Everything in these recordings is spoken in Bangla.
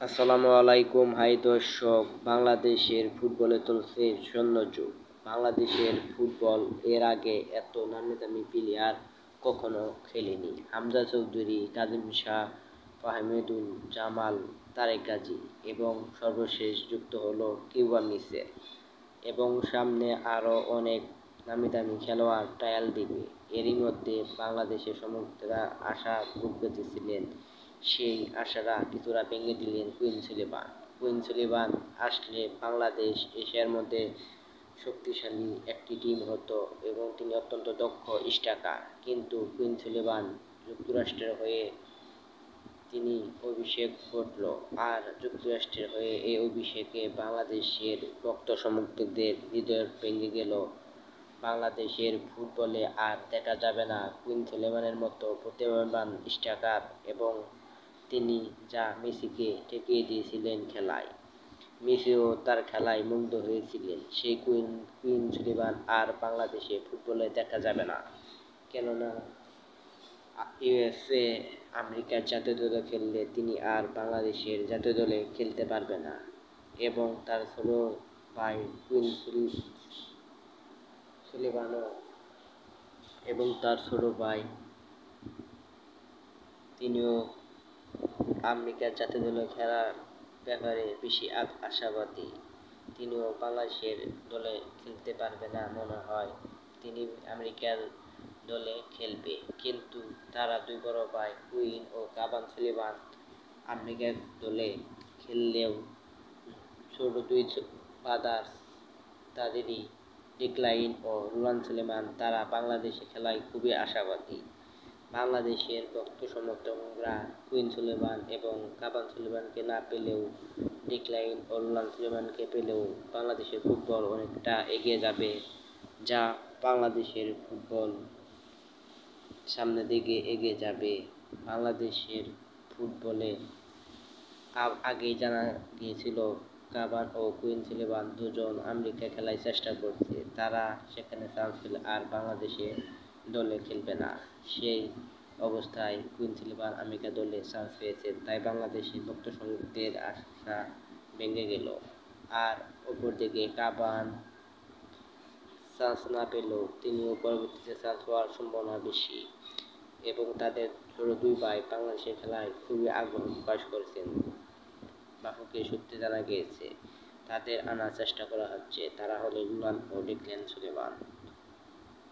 আসসালামু আলাইকুম। হাই দর্শক, বাংলাদেশের ফুটবলে চলছে স্বর্ণযুগ। বাংলাদেশের ফুটবল এর আগে এত নামি প্লেয়ার কখনো খেলেনি। হামজা চৌধুরী, কাজিম শাহ, ফাহমিদুল জামাল, তারেক গাজী এবং সর্বশেষ যুক্ত হলো কিউবা মিচেল এবং সামনে আরও অনেক নামি খেলোয়াড় ট্রায়াল দিবে। এরই মধ্যে বাংলাদেশের সমর্থকরা আশা বুক বেঁধেছিলেন। সেই আশারা কিছুটা ভেঙে দিলেন কুইন সুলিভান আসলে বাংলাদেশ এশিয়ার মধ্যে শক্তিশালী একটি টিম হতো এবং তিনি অত্যন্ত দক্ষ স্ট্রাইকার। কিন্তু কুইন সুলিভান যুক্তরাষ্ট্রের হয়ে তিনি অভিষেক ঘটল, আর যুক্তরাষ্ট্রের হয়ে এই অভিষেকে বাংলাদেশের ভক্ত সমর্থকদের হৃদয় ভেঙে গেল। বাংলাদেশের ফুটবলে আর দেখা যাবে না কুইন সুলেমানের মতো প্রতিভাবান স্ট্রাইকার, এবং তিনি যা মেসিকে ঠেকিয়ে দিয়েছিলেন খেলায়। মেসিও তার খেলায় মুগ্ধ হয়েছিলেন। সেই কুইন সুলেমান আর বাংলাদেশে ফুটবলে দেখা যাবে না, কেননা ইউএসএ আমেরিকার জাতীয় দলে খেললে তিনি আর বাংলাদেশের জাতীয় দলে খেলতে পারবে না। এবং তার ছোট ভাই কুইন সুলেমানও এবং তার ছোট ভাই তিনিও আমেরিকার জাতীয় দলে খেলার ব্যাপারে বেশি আশাবাদী। তিনিও বাংলাদেশের দলে খেলতে পারবে না মনে হয়, তিনি আমেরিকার দলে খেলবে। কিন্তু তারা দুই বড় ভাই কুইন ও কাবান সুলিভান আমেরিকার দলে খেললেও ছোট দুই ব্রাদার্স তাদেরই ডিক্লাইন ও রুলান সুলেমান তারা বাংলাদেশে খেলায় খুবই আশাবাদী। বাংলাদেশের ভক্ত সমর্থকরা কুইন সুলেমান এবং কাবান সুলেমানকে না পেলেও ডিক্লাইন ও রুলান সুলেমানকে পেলেও বাংলাদেশের ফুটবল অনেকটা এগিয়ে যাবে, যা বাংলাদেশের ফুটবল সামনের দিকে এগিয়ে যাবে। বাংলাদেশের ফুটবলে আগেই জানা গিয়েছিল কাবান ও কুইন সুলেমান দুজন আমেরিকা খেলায় চেষ্টা করছে, তারা সেখানে চান্স পেলে আর বাংলাদেশে দলে খেলবে না। সেই অবস্থায় কুইন সুলেমান আমেরিকা দলে চান্স পেয়েছে, তাই বাংলাদেশি ভক্ত সমর্থকদের আশা ভেঙে গেল। আর অপরদিকে কাবান চান্স না পেলেও তিনিও পরবর্তীতে চান্স পাওয়ার সম্ভাবনা বেশি, এবং তাদের ছোট দুই ভাই বাংলাদেশের খেলায় খুবই আগ্রহ প্রকাশ করেছেন। বাফুফে সূত্রে জানা গিয়েছে তাদের আনার চেষ্টা করা হচ্ছে, তারা হলো রুলান ও ডিক্লাইন সুলেমান।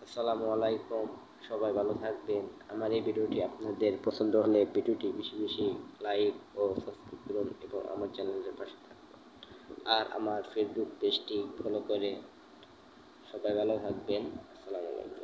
আসসালামু আলাইকুম, সবাই ভালো থাকবেন। আমার এই ভিডিওটি আপনাদের পছন্দ হলে ভিডিওটি বেশি বেশি লাইক ও সাবস্ক্রাইব করুন এবং আমার চ্যানেলের পাশে থাকুন। আর আমার ফেসবুক পেজটি ফলো করে সবাই ভালো থাকবেন। আসসালামু আলাইকুম।